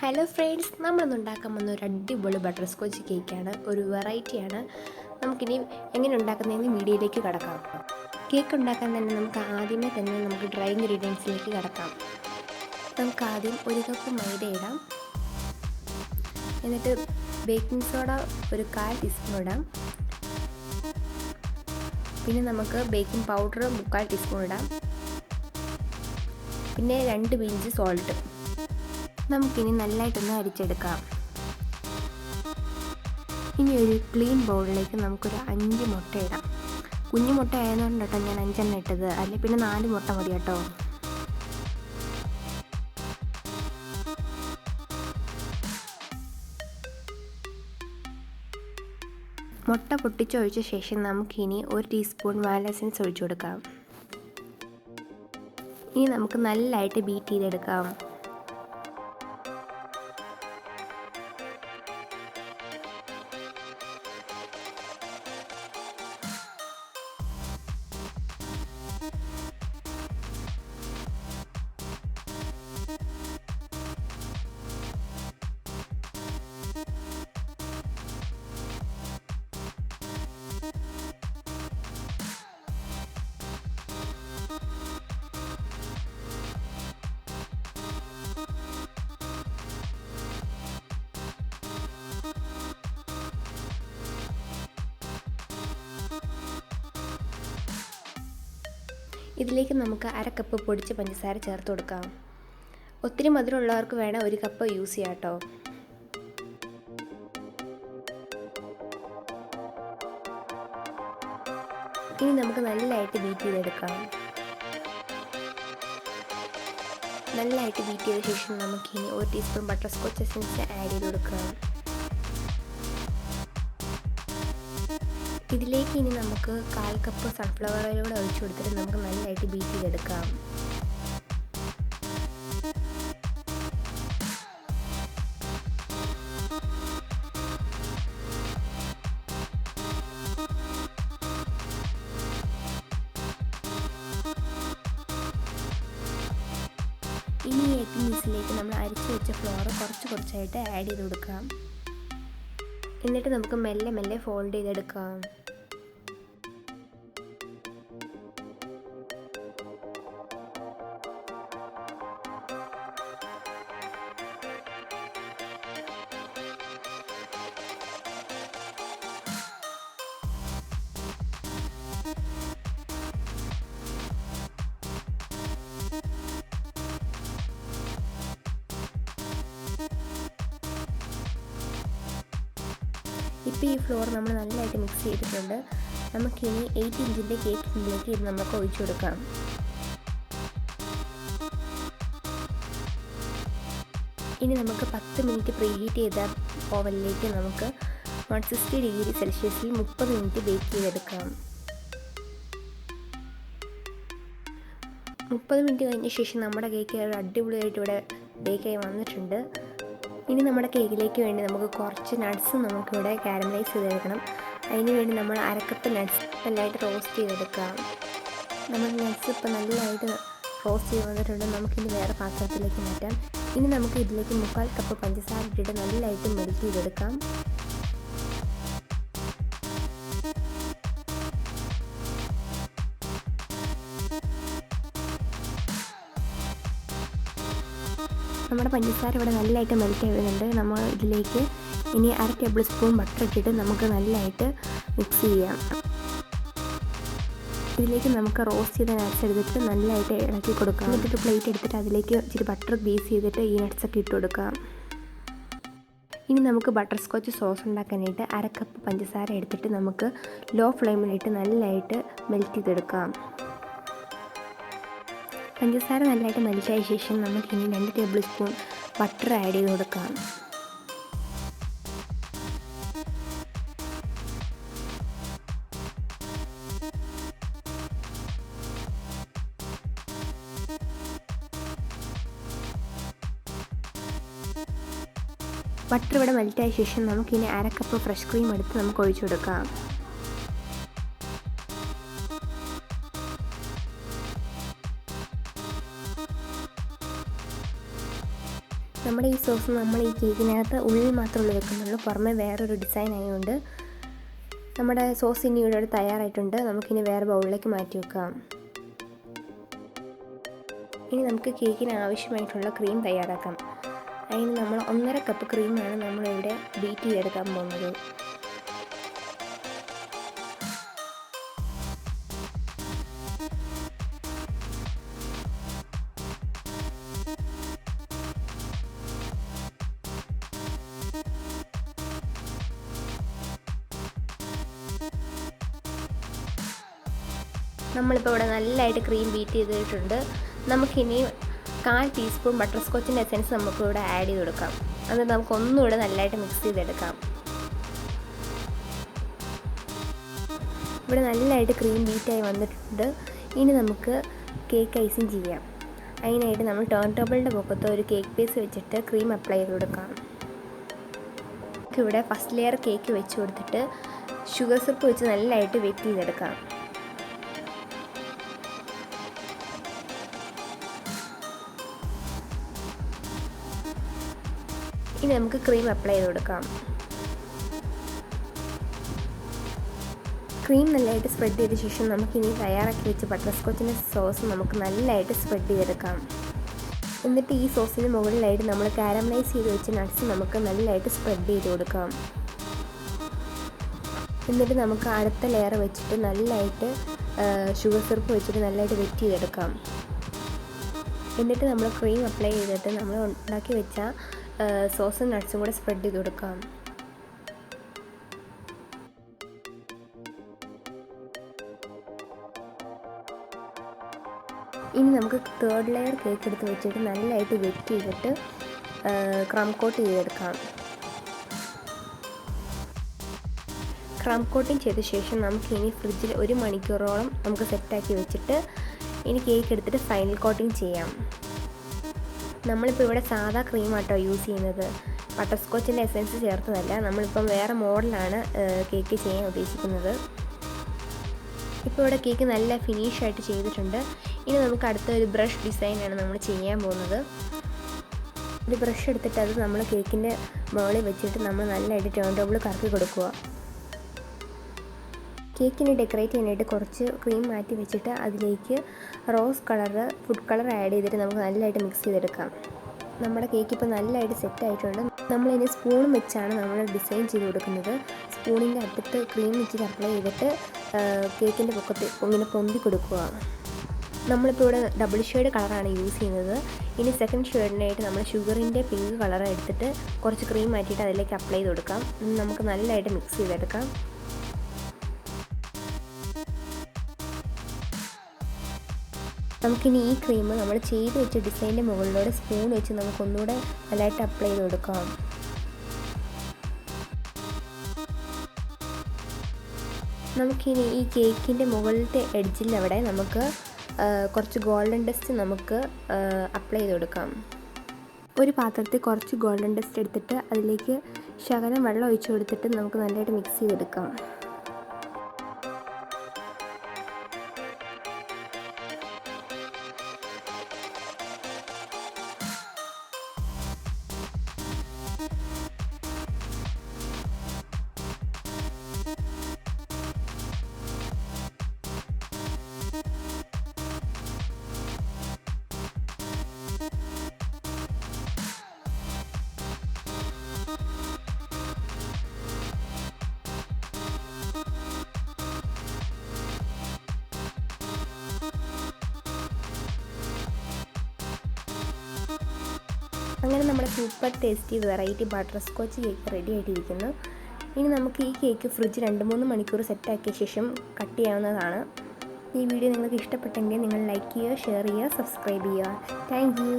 Hello friends, നമ്മളിന്ന് ഉണ്ടാക്കാൻ വന്ന ഒരു അടിപൊളി ബട്ടർ സ്കോച്ച് കേക്കാണ്. ഒരു വെറൈറ്റിയാണ്. നമുക്കിനി എങ്ങനെ ഉണ്ടാക്കുന്നതെന്ന് വീഡിയോയിലേക്ക് കടക്കാം. കേക്ക് ഉണ്ടാക്കാൻ തന്നെ നമുക്ക് ഡ്രൈ ഇൻഗ്രീഡിയൻസിലേക്ക് കടക്കാം. നമുക്ക് ആദ്യം 1 കപ്പ് മൈദ ഇടാം. എന്നിട്ട് ബേക്കിംഗ് സോഡ ഒരു 1/4 ടീസ്പൂൺ ഇടാം. പിന്നെ നമുക്ക് ബേക്കിംഗ് പൗഡർ 3/4 ടീസ്പൂൺ ഇടാം. പിന്നെ 2 പിഞ്ച് സോൾട്ട്. നമുക്കിനി നല്ലതായിട്ടൊന്ന് അരിച്ചെടുക്കാം. ഇനി ഒരു ക്ലീൻ ബൗളിലേക്ക് നമുക്കൊരു 5 മുട്ട ഇടാം. കുഞ്ഞു മുട്ട ആയതുകൊണ്ട് കേട്ടോ ഞാൻ 5 ഇട്ടത്, അല്ലെങ്കിൽ പിന്നെ 4 മുട്ട മതി കേട്ടോ. മുട്ട പൊട്ടിച്ചൊഴിച്ച ശേഷം നമുക്കിനി 1 ടീസ്പൂൺ വാനില എസൻസ് ഒഴിച്ചു കൊടുക്കാം. ഇനി നമുക്ക് നല്ലതായിട്ട് ബീറ്റ് ചെയ്തെടുക്കാം. ഇതിലേക്ക് നമുക്ക് 1/2 കപ്പ് പൊടിച്ച പഞ്ചസാര ചേർത്ത് കൊടുക്കാം. ഒത്തിരി മധുരമുള്ളവർക്ക് വേണം 1 കപ്പ് യൂസ് ചെയ്യാം കേട്ടോ. ഇനി നമുക്ക് നല്ലതായിട്ട് ബീറ്റ് ചെയ്തെടുക്കാം. നല്ലതായിട്ട് ബീറ്റ് ചെയ്ത ശേഷം നമുക്കിനി 1 teaspoon butter scotch essence add ചെയ്ത് കൊടുക്കാം. ഇതിലേക്ക് ഇനി നമുക്ക് 1/4 കപ്പ് സൺഫ്ലവർ ഓയിൽ കൂടെ ഒഴിച്ചു കൊടുത്തിട്ട് നമുക്ക് നല്ലതായിട്ട് ബീറ്റ് ചെയ്തെടുക്കാം. ഇനി ഈ എഗ് മിക്സിലേക്ക് നമ്മൾ അരിച്ചു വെച്ച ഫ്ലോർ കുറച്ചായിട്ട് ആഡ് ചെയ്ത് കൊടുക്കാം. എന്നിട്ട് നമുക്ക് മെല്ലെ ഫോൾഡ് ചെയ്തെടുക്കാം. ഇപ്പോൾ ഈ ഫ്ലോർ നമ്മൾ നല്ലതായിട്ട് മിക്സ് ചെയ്തിട്ടുണ്ട്. നമുക്കിനി 8 ഇഞ്ചിൻ്റെ കേക്ക് ടിന്നിലേക്ക് ഇത് നമുക്ക് ഒഴിച്ചു കൊടുക്കാം. ഇനി നമുക്ക് 10 മിനിറ്റ് പ്രീഹീറ്റ് ചെയ്ത ഓവനിലേക്ക് നമുക്ക് 160 ഡിഗ്രി സെൽഷ്യസിൽ 30 മിനിറ്റ് ബേക്ക് ചെയ്തെടുക്കാം. 30 മിനിറ്റ് കഴിഞ്ഞ ശേഷം നമ്മുടെ കേക്ക് അടിപൊളിയായിട്ട് ഇവിടെ ബേക്കായി വന്നിട്ടുണ്ട്. ഇനി നമ്മുടെ കേക്കിലേക്ക് വേണ്ടി നമുക്ക് കുറച്ച് നട്ട്സ് നമുക്കിവിടെ കാരമലൈസ് ചെയ്തെടുക്കണം. അതിന് വേണ്ടി നമ്മൾ 1/2 കപ്പ് നട്ട്സ് നല്ലതായിട്ട് റോസ്റ്റ് ചെയ്തെടുക്കാം. നമ്മൾ നട്ട്സ് ഇപ്പോൾ നല്ലതായിട്ട് റോസ്റ്റ് ചെയ്ത് വന്നിട്ടുണ്ട്. നമുക്കിനി വേറെ പാത്രത്തിലേക്ക് മാറ്റാം. ഇനി നമുക്ക് ഇതിലേക്ക് 3/4 കപ്പ് പഞ്ചസാര ഇട്ടിട്ട് നല്ലതായിട്ട് മെൽറ്റ് ചെയ്തെടുക്കാം. നമ്മുടെ പഞ്ചസാര ഇവിടെ നല്ലതായിട്ട് മെൽറ്റ് ചെയ്യുന്നുണ്ട്. നമ്മൾ ഇതിലേക്ക് ഇനി 1/2 ടേബിൾ സ്പൂൺ ബട്ടർ ഇട്ടിട്ട് നമുക്ക് നല്ലതായിട്ട് മിക്സ് ചെയ്യാം. ഇതിലേക്ക് നമുക്ക് റോസ്റ്റ് ചെയ്ത നട്ട്സ് എടുത്തിട്ട് നല്ലതായിട്ട് ഇളക്കി കൊടുക്കാം. എന്നിട്ട് പ്ലേറ്റ് എടുത്തിട്ട് അതിലേക്ക് ഇച്ചിരി ബട്ടർ ഗ്രീസ് ചെയ്തിട്ട് ഈ നട്ട്സൊക്കെ ഇട്ട് കൊടുക്കാം. ഇനി നമുക്ക് ബട്ടർ സ്കോച്ച് സോസ് ഉണ്ടാക്കാനായിട്ട് 1/2 കപ്പ് പഞ്ചസാര എടുത്തിട്ട് നമുക്ക് ലോ ഫ്ലെയിമിലിട്ട് നല്ലതായിട്ട് മെൽറ്റ് ചെയ്തെടുക്കാം. പഞ്ചസാര നല്ലതായിട്ട് മെൽറ്റായ ശേഷം നമുക്കിനി 2 ടേബിൾ സ്പൂൺ ബട്ടർ ആഡ് ചെയ്ത് കൊടുക്കാം. ബട്ടർ ഇവിടെ മെൽറ്റായ ശേഷം നമുക്കിനി 1/2 കപ്പ് ഫ്രഷ് ക്രീം എടുത്ത് നമുക്ക് ഒഴിച്ചു കൊടുക്കാം. നമ്മുടെ ഈ സോസ് നമ്മൾ ഈ കേക്കിനകത്ത് ഉള്ളിൽ മാത്രമേ വെക്കുന്നുള്ളൂ, പുറമെ വേറൊരു ഡിസൈൻ ആയതുകൊണ്ട്. നമ്മുടെ സോസ് ഇനി ഇവിടെ തയ്യാറായിട്ടുണ്ട്. നമുക്കിനി വേറെ ബൗളിലേക്ക് മാറ്റി വെക്കാം. ഇനി നമുക്ക് കേക്കിന് ആവശ്യമായിട്ടുള്ള ക്രീം തയ്യാറാക്കാം. അതിന് നമ്മൾ 1.5 കപ്പ് ക്രീമാണ് നമ്മളിവിടെ ബീറ്റ് ചെയ്തെടുക്കാൻ പോകുന്നത്. നമ്മളിപ്പോൾ ഇവിടെ നല്ലതായിട്ട് ക്രീം ബീറ്റ് ചെയ്തിട്ടുണ്ട്. നമുക്കിനി 1/4 ടീസ്പൂൺ ബട്ടർ സ്കോച്ചിൻ്റെ എസൻസ് നമുക്കിവിടെ ആഡ് ചെയ്ത് കൊടുക്കാം. അത് നമുക്കൊന്നുകൂടെ നല്ലതായിട്ട് മിക്സ് ചെയ്തെടുക്കാം. ഇവിടെ നല്ലതായിട്ട് ക്രീം ബീറ്റായി വന്നിട്ടുണ്ട്. ഇനി നമുക്ക് കേക്ക് ഐസിങ് ചെയ്യാം. അതിനായിട്ട് നമ്മൾ ടേൺ ടേബിളിൻ്റെ പൊക്കത്ത് ഒരു കേക്ക് പീസ് വെച്ചിട്ട് ക്രീം അപ്ലൈ ചെയ്ത് കൊടുക്കാം. ഇവിടെ ഫസ്റ്റ് ലെയർ കേക്ക് വെച്ച് കൊടുത്തിട്ട് ഷുഗർ സിറപ്പ് വെച്ച് നല്ലതായിട്ട് വെറ്റ് ചെയ്തെടുക്കാം. ഇനി നമുക്ക് ക്രീം അപ്ലൈ ചെയ്ത് കൊടുക്കാം. ക്രീം നല്ലതായിട്ട് സ്പ്രെഡ് ചെയ്ത ശേഷം നമുക്കിനി തയ്യാറാക്കി വെച്ച് ബട്ടർ സ്കോച്ചിൻ്റെ സോസ് നമുക്ക് നല്ലതായിട്ട് സ്പ്രെഡ് ചെയ്തെടുക്കാം. എന്നിട്ട് ഈ സോസിന് മുകളിലായിട്ട് നമ്മൾ കാരമലൈസ് ചെയ്ത് വെച്ച നട്ട്സ് നമുക്ക് നല്ലതായിട്ട് സ്പ്രെഡ് ചെയ്ത് കൊടുക്കാം. എന്നിട്ട് നമുക്ക് അടുത്ത ലെയർ വെച്ചിട്ട് നല്ലതായിട്ട് ഷുഗർ സിറപ്പ് വെച്ചിട്ട് നല്ലതായിട്ട് വെറ്റ് ചെയ്തെടുക്കാം. എന്നിട്ട് നമ്മൾ ക്രീം അപ്ലൈ ചെയ്തിട്ട് നമ്മൾ ഉണ്ടാക്കി വെച്ച സോസും നട്ട്സും കൂടെ സ്പ്രെഡ് ചെയ്ത് കൊടുക്കാം. ഇനി നമുക്ക് 3rd ലെയർ കേക്ക് എടുത്ത് വെച്ചിട്ട് നല്ലതായിട്ട് വെറ്റ് ചെയ്തിട്ട് ക്രം കോട്ട് ചെയ്തെടുക്കാം. ക്രം കോട്ടിങ് ചെയ്ത ശേഷം നമുക്കിനി ഫ്രിഡ്ജിൽ 1 മണിക്കൂറോളം നമുക്ക് സെറ്റാക്കി വെച്ചിട്ട് ഇനി കേക്ക് എടുത്തിട്ട് ഫൈനൽ കോട്ടിങ് ചെയ്യാം. നമ്മളിപ്പോൾ ഇവിടെ സാധാ ക്രീമാട്ടോ യൂസ് ചെയ്യുന്നത്, ബട്ടർ സ്കോച്ചിൻ്റെ എസൻസ് ചേർത്തതല്ല. നമ്മളിപ്പം വേറെ മോഡലാണ് കേക്ക് ചെയ്യാൻ ഉദ്ദേശിക്കുന്നത്. ഇപ്പോൾ ഇവിടെ കേക്ക് നല്ല ഫിനിഷായിട്ട് ചെയ്തിട്ടുണ്ട്. ഇനി നമുക്ക് അടുത്ത ഒരു ബ്രഷ് ഡിസൈനാണ് നമ്മൾ ചെയ്യാൻ പോകുന്നത്. ഒരു ബ്രഷ് എടുത്തിട്ട് അത് നമ്മൾ കേക്കിൻ്റെ മുകളിൽ വെച്ചിട്ട് നമ്മൾ നല്ലതായിട്ട് ടേൺ ടേബിൾ കറക്കി കൊടുക്കുക. കേക്കിനെ ഡെക്കറേറ്റ് ചെയ്യാനായിട്ട് കുറച്ച് ക്രീം മാറ്റി വെച്ചിട്ട് അതിലേക്ക് rose colour food colour add ചെയ്തിട്ട് നമുക്ക് നല്ലതായിട്ട് മിക്സ് ചെയ്തെടുക്കാം. നമ്മുടെ കേക്ക് ഇപ്പോൾ നല്ലതായിട്ട് സെറ്റ് ആയിട്ടുണ്ട്. നമ്മളിനി സ്പൂൺ വെച്ചാണ് നമ്മൾ ഡിസൈൻ ചെയ്ത് കൊടുക്കുന്നത്. സ്പൂണിൻ്റെ അറ്റത്ത് ക്രീം വെച്ചിട്ട് അപ്ലൈ ചെയ്തിട്ട് കേക്കിൻ്റെ പൊക്കത്ത് ഇങ്ങനെ പൊന്തി കൊടുക്കുക. നമ്മളിപ്പോൾ ഇവിടെ ഡബിൾ ഷെയ്ഡ് കളറാണ് യൂസ് ചെയ്യുന്നത്. ഇനി സെക്കൻഡ് ഷെയ്ഡിനായിട്ട് നമ്മൾ ഷുഗറിൻ്റെ പിങ്ക് കളർ എടുത്തിട്ട് കുറച്ച് ക്രീം മാറ്റിയിട്ട് അതിലേക്ക് അപ്ലൈ ചെയ്ത് കൊടുക്കാം. നമുക്ക് നല്ലതായിട്ട് മിക്സ് ചെയ്തെടുക്കാം. നമുക്കിനി ഈ ക്രീം നമ്മൾ ചെയ്ത് വെച്ച ഡിസൈൻ്റെ മുകളിലൂടെ സ്പൂൺ വെച്ച് നമുക്കൊന്നുകൂടെ നല്ലതായിട്ട് അപ്ലൈ ചെയ്ത് കൊടുക്കാം. നമുക്കിനി ഈ കേക്കിൻ്റെ മുകളിലത്തെ എഡ്ജിൽ അവിടെ നമുക്ക് കുറച്ച് ഗോൾഡൻ ഡസ്റ്റ് നമുക്ക് അപ്ലൈ ചെയ്ത് കൊടുക്കാം. ഒരു പാത്രത്തിൽ കുറച്ച് ഗോൾഡൻ ഡസ്റ്റ് എടുത്തിട്ട് അതിലേക്ക് ശകലം വെള്ളം ഒഴിച്ച് കൊടുത്തിട്ട് നമുക്ക് നല്ലതായിട്ട് മിക്സ് ചെയ്തെടുക്കാം. അങ്ങനെ നമ്മുടെ super tasty variety butterscotch cake ready ആയിട്ടിരിക്കുന്നു. ഇനി നമുക്ക് ഈ കേക്ക് ഫ്രിഡ്ജ് 2-3 മണിക്കൂർ സെറ്റാക്കിയ ശേഷം കട്ട് ചെയ്യാവുന്നതാണ്. ഈ വീഡിയോ നിങ്ങൾക്ക് ഇഷ്ടപ്പെട്ടെങ്കിൽ നിങ്ങൾ ലൈക്ക് ചെയ്യുക, ഷെയർ ചെയ്യുക, സബ്സ്ക്രൈബ് ചെയ്യുക. Thank you.